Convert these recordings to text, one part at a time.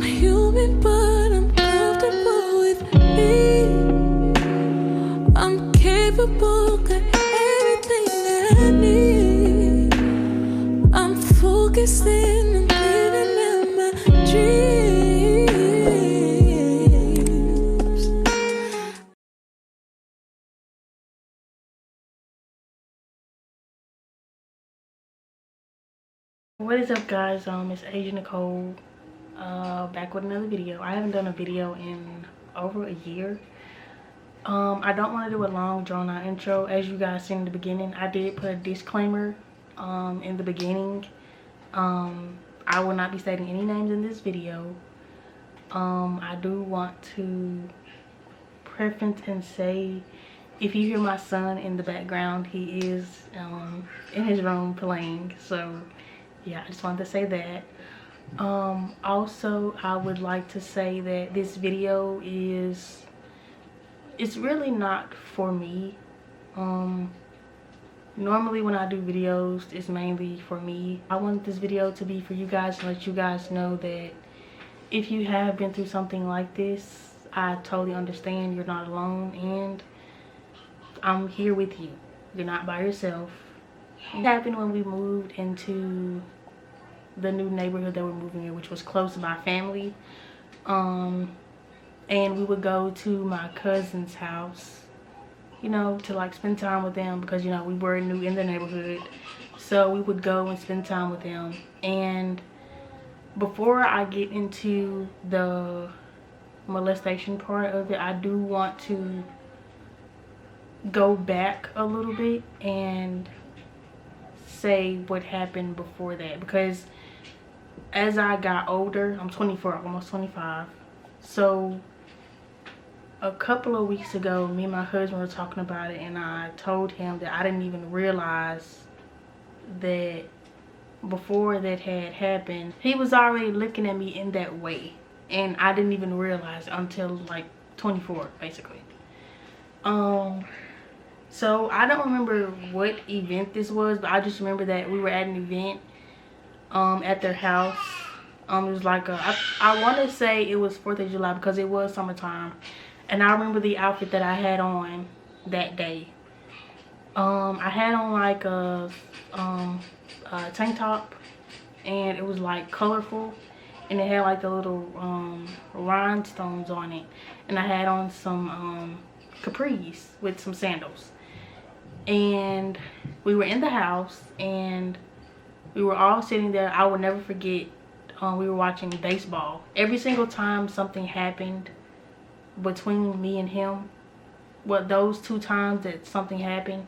I'm human, but I'm comfortable with me. I'm capable, got everything that I need. I'm focused in, I'm living out my dreams. What is up, guys? It's Agent Nicole, back with another video. I haven't done a video in over a year. I don't want to do a long drawn out intro. As you guys seen in the beginning, I did put a disclaimer in the beginning. I will not be stating any names in this video. I do want to preference and say, if you hear my son in the background, he is in his room playing. So yeah, I just wanted to say that. Also, I would like to say that this video it's really not for me. Normally when I do videos, it's mainly for me. I want this video to be for you guys, to let you guys know that if you have been through something like this, I totally understand. You're not alone, and I'm here with you. You're not by yourself. It happened when we moved into the new neighborhood that we're moving in, which was close to my family. And we would go to my cousin's house, you know, to like spend time with them, because, you know, we were new in the neighborhood. So we would go and spend time with them. And before I get into the molestation part of it, I do want to go back a little bit and say what happened before that, because as I got older, I'm 24, almost 25. So a couple of weeks ago, me and my husband were talking about it, and I told him that I didn't even realize that before that had happened, he was already looking at me in that way, and I didn't even realize until like 24, basically. So I don't remember what event this was, but I just remember that we were at an event at their house. It was like I want to say it was 4th of July, because it was summertime, and I remember the outfit that I had on that day. I had on like a tank top, and it was like colorful, and it had like the little rhinestones on it, and I had on some capris with some sandals. And we were in the house, and we were all sitting there. I will never forget, we were watching baseball. Every single time something happened between me and him, well, those 2 times that something happened,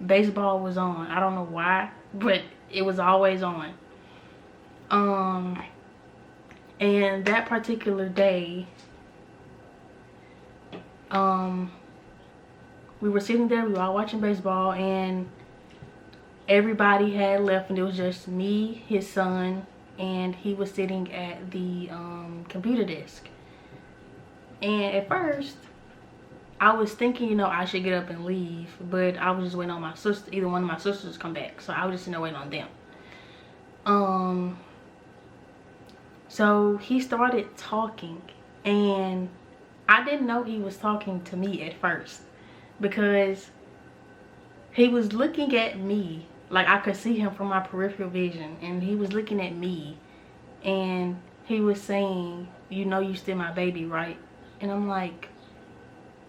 baseball was on. I don't know why, but it was always on. And that particular day, we were sitting there, we were all watching baseball, and everybody had left, and it was just me, his son, and he was sitting at the computer desk. And at first, I was thinking, you know, I should get up and leave, but I was just waiting on my sister, either one of my sisters to come back. So I was just sitting there waiting on them. So he started talking, and I didn't know he was talking to me at first, because he was looking at me, like I could see him from my peripheral vision, and he was looking at me, and he was saying, you know, you still my baby, right? And I'm like,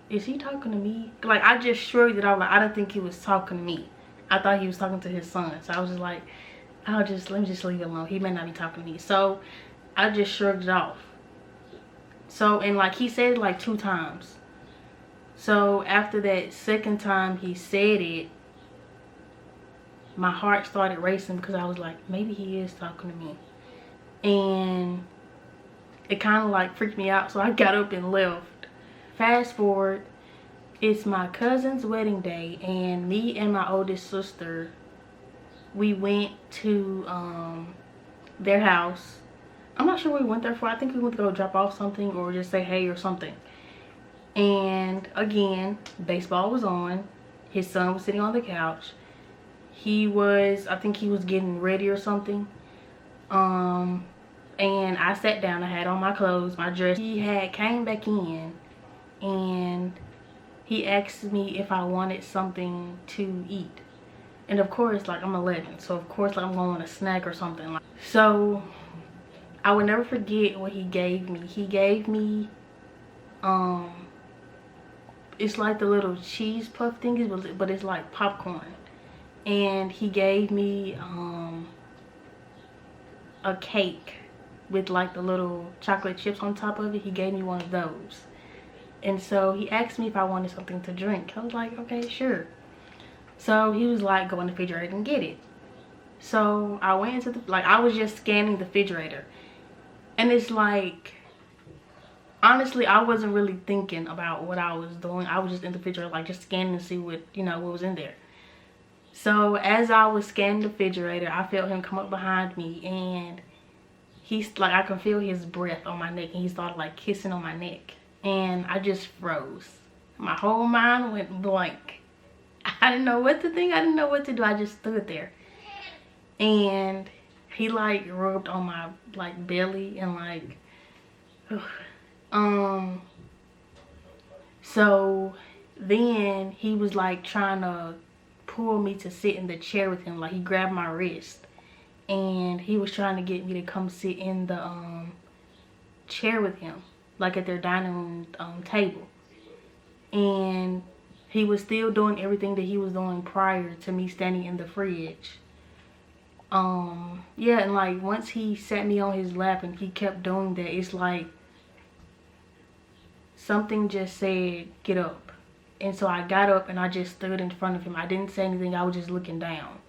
is he talking to me? Like, I just shrugged it off. Like, I didn't think he was talking to me. I thought he was talking to his son. So I was just like, let me just leave it alone. He may not be talking to me. So I just shrugged it off. So, and like, he said it like 2 times. So after that second time he said it, my heart started racing, because I was like, maybe he is talking to me. And it kind of like freaked me out, so I got up and left. Fast forward, it's my cousin's wedding day, and me and my oldest sister, we went to their house. I'm not sure what we went there for. I think we went to go drop off something, or just say hey or something. And again, baseball was on. His son was sitting on the couch. He was, I think he was getting ready or something. And I sat down. I had on my clothes, my dress. He had came back in and he asked me if I wanted something to eat. And of course, like, I'm 11, so of course, like, I'm going to want a snack or something. So I will never forget what he gave me. He gave me it's like the little cheese puff thingies, but it's like popcorn. And he gave me a cake with like the little chocolate chips on top of it. He gave me one of those. And so he asked me if I wanted something to drink. I was like, okay, sure. So he was like, go in the refrigerator and get it. So I went into the, like, I was just scanning the refrigerator. And it's like, honestly, I wasn't really thinking about what I was doing. I was just in the refrigerator, like, just scanning to see what, you know, what was in there. So as I was scanning the refrigerator, I felt him come up behind me, and he's like, I could feel his breath on my neck, and he started like kissing on my neck, and I just froze. My whole mind went blank. I didn't know what to think. I didn't know what to do. I just stood there, and he like rubbed on my like belly and like so then he was like trying to pull me to sit in the chair with him. Like, he grabbed my wrist and he was trying to get me to come sit in the chair with him, like at their dining room table. And he was still doing everything that he was doing prior to me standing in the fridge. Yeah, and like once he sat me on his lap and he kept doing that, it's like something just said, get up. And so I got up and I just stood in front of him. I didn't say anything. I was just looking down.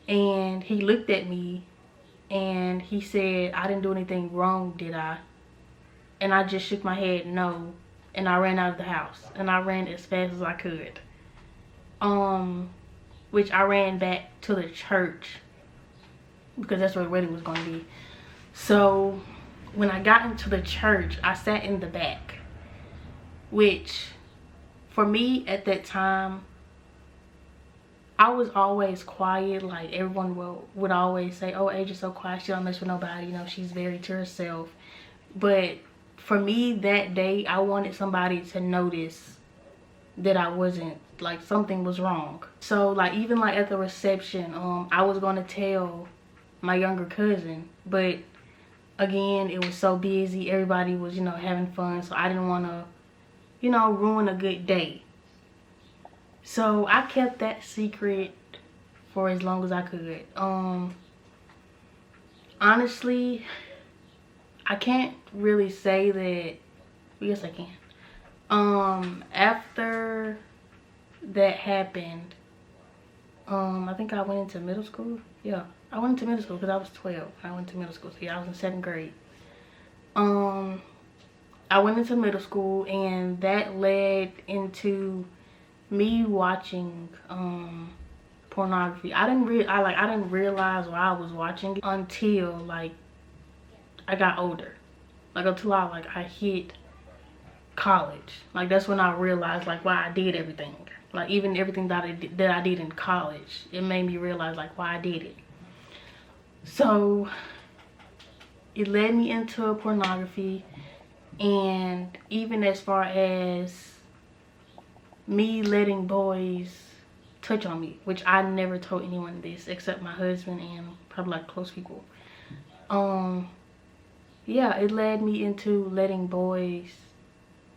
And he looked at me and he said, I didn't do anything wrong, did I? And I just shook my head, no. And I ran out of the house. And I ran as fast as I could. Which I ran back to the church, because that's where the wedding was going to be. So when I got into the church, I sat in the back. Which, for me at that time, I was always quiet. Like, everyone would always say, oh, Asia's so quiet, she don't mess with nobody, you know, she's very to herself. But for me that day, I wanted somebody to notice that I wasn't, like, something was wrong. So like, even like at the reception, I was gonna tell my younger cousin, but again, it was so busy, everybody was, you know, having fun, so I didn't want to, you know, ruin a good day. So I kept that secret for as long as I could. Honestly, I can't really say that. Yes, I can. After that happened, I think I went into middle school. Yeah, I went into middle school because I was 12. I went to middle school, so yeah, I was in 7th grade. I went into middle school, and that led into me watching pornography. I didn't realize why I was watching it until like I got older, like until I hit college. Like, that's when I realized like why I did everything. Like, even everything that I did in college, it made me realize like why I did it. So it led me into pornography, and even as far as me letting boys touch on me, which I never told anyone this except my husband and probably like close people. Yeah, it led me into letting boys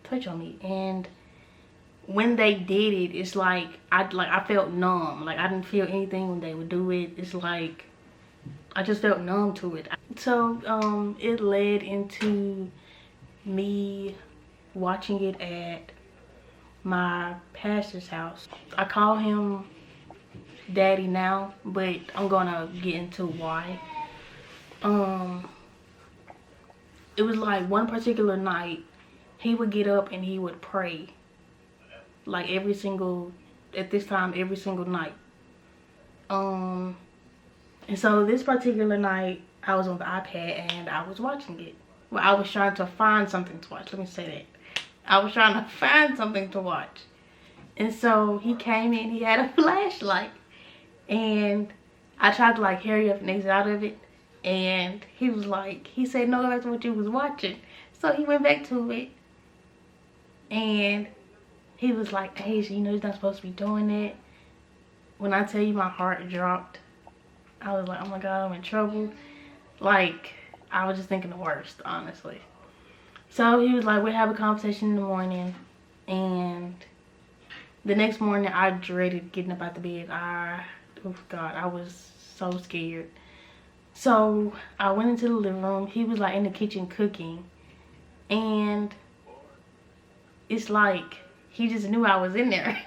touch on me, and when they did it, it's like I felt numb. Like, I didn't feel anything when they would do it. It's like I just felt numb to it. So it led into me watching it at my pastor's house. I call him daddy now, but I'm gonna get into why. It was like one particular night, he would get up and he would pray, like every single night. And so this particular night, I was on the iPad and I was watching it. Well, I was trying to find something to watch. Let me say that. I was trying to find something to watch. And so he came in, he had a flashlight. And I tried to like hurry up and exit out of it. And he said, no, that's what you was watching. So he went back to it, and he was like, hey, you know, you're not supposed to be doing it. When I tell you my heart dropped, I was like, oh my God, I'm in trouble. Like, I was just thinking the worst, honestly. So he was like, we'll have a conversation in the morning. And the next morning, I dreaded getting up out the bed. Oh God, I was so scared. So I went into the living room. He was like in the kitchen cooking. And it's like, he just knew I was in there.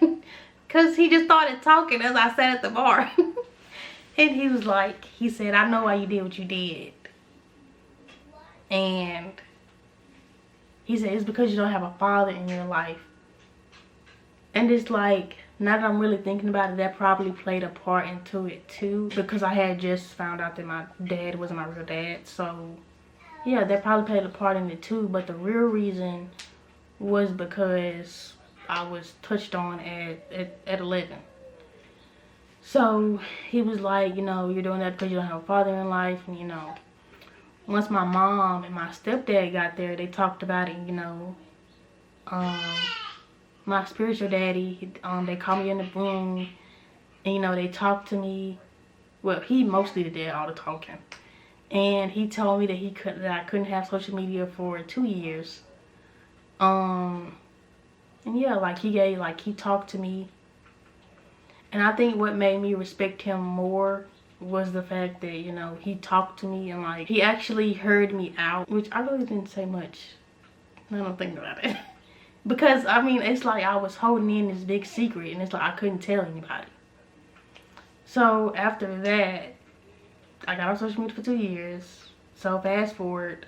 Because he just started talking as I sat at the bar. And he was like, he said, I know why you did what you did. And he said, it's because you don't have a father in your life. And it's like, now that I'm really thinking about it, that probably played a part into it too. Because I had just found out that my dad wasn't my real dad. So, yeah, that probably played a part in it too. But the real reason was because I was touched on at 11. So he was like, you know, you're doing that because you don't have a father in life. And, you know, once my mom and my stepdad got there, they talked about it, you know. My spiritual daddy, they called me in the room, and, you know, they talked to me. Well, he mostly did all the talking. And he told me that I couldn't have social media for 2 years. And yeah, like he talked to me. And I think what made me respect him more was the fact that, you know, he talked to me and like he actually heard me out, which I really didn't say much. I don't think about it. Because I mean, it's like I was holding in this big secret, and it's like I couldn't tell anybody. So after that, I got on social media for 2 years. So fast forward,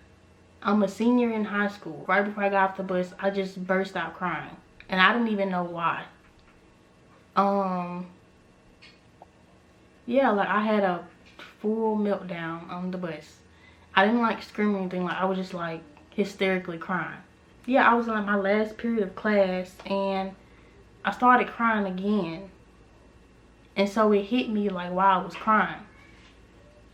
I'm a senior in high school. Right before I got off the bus, I just burst out crying. And I didn't even know why. Yeah, like I had a full meltdown on the bus. I didn't like scream or anything. Like I was just like hysterically crying. Yeah, I was in like my last period of class, and I started crying again. And so it hit me like while I was crying.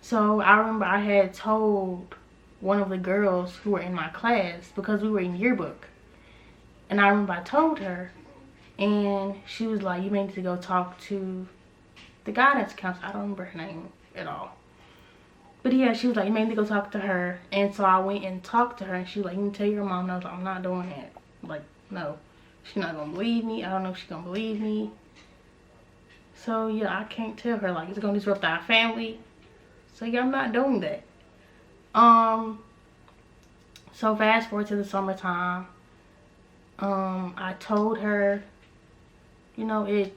So I remember I had told one of the girls who were in my class, because we were in yearbook. And I remember I told her, and she was like, you may need to go talk to the guidance counselor. I don't remember her name at all. But yeah, she was like, you may need to go talk to her. And so I went and talked to her, and she was like, you can tell your mom. And I was like, I'm not doing that. Like, no. She's not going to believe me. I don't know if she's going to believe me. So yeah, I can't tell her, like, it's going to disrupt our family. So yeah, I'm not doing that. So fast forward to the summertime. I told her, you know, it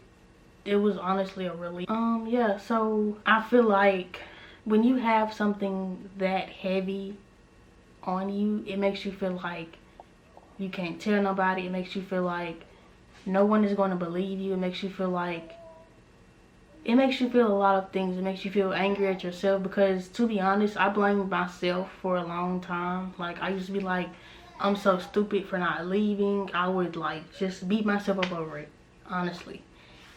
was honestly a relief. Yeah, so I feel like when you have something that heavy on you, it makes you feel like you can't tell nobody. It makes you feel like no one is going to believe you. It makes you feel a lot of things. It makes you feel angry at yourself, because to be honest, I blamed myself for a long time. Like, I used to be like, I'm so stupid for not leaving. I would like just beat myself up over it, honestly.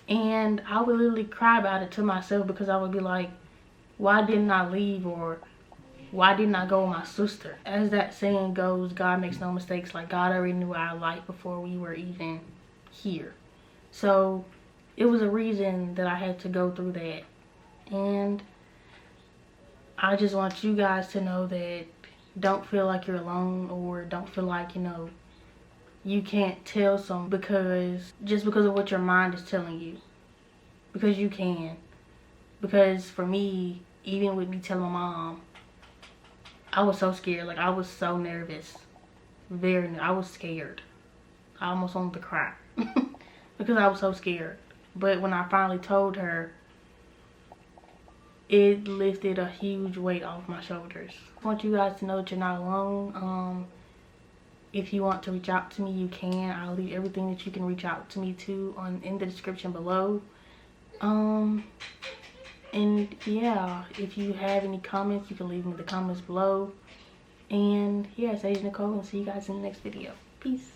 And I would literally cry about it to myself, because I would be like, why didn't I leave, or why didn't I go with my sister? As that saying goes, God makes no mistakes. Like, God already knew our life before we were even here. So it was a reason that I had to go through that. And I just want you guys to know that don't feel like you're alone, or don't feel like, you know, you can't tell someone just because of what your mind is telling you. Because you can. Because for me, even with me telling my mom, I was so scared. Like, I was so nervous. I was scared. I almost wanted to cry. Because I was so scared. But when I finally told her, it lifted a huge weight off my shoulders. I want you guys to know that you're not alone. If you want to reach out to me, you can. I'll leave everything that you can reach out to me to in the description below. And yeah, if you have any comments, you can leave them in the comments below. And yeah, it's Age Nicole, and see you guys in the next video. Peace.